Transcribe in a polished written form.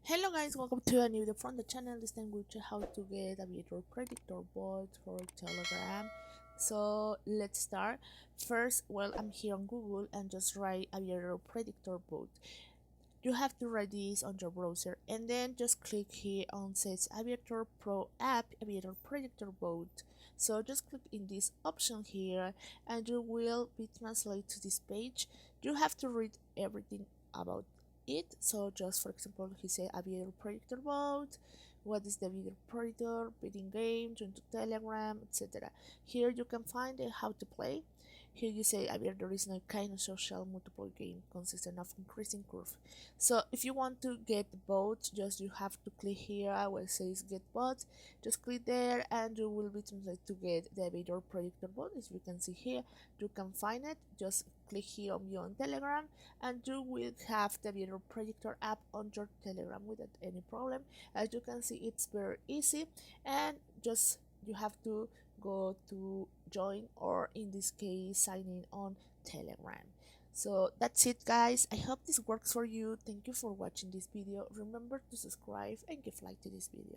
Hello guys, welcome to a new video from the channel. This time we'll show how to get Aviator Predictor bot for Telegram. So let's start. First, well, I'm here on Google and just write Aviator Predictor bot. You have to write this on your browser and then just click here on says Aviator Pro app Aviator Predictor bot. So just click in this option here and you will be translated to this page. You have to read everything about it. So just for example, he said Aviator Predictor bot, what is the Aviator Predictor, bidding game, join to Telegram, etc. Here you can find how to play. Here you say Aviator is a kind of social multiple game consistent of increasing curve. So if you want to get both, just you have to click here where it says get bot. Just click there and you will be tempted to get the Aviator Predictor bot. As you can see here, you can find it. Just click here on view on Telegram and you will have the Aviator Predictor app on your Telegram without any problem. As you can see, it's very easy and just you have to go to join, or in this case sign in on Telegram. So that's it guys, I hope this works for you. Thank you for watching this video. Remember to subscribe and give like to this video.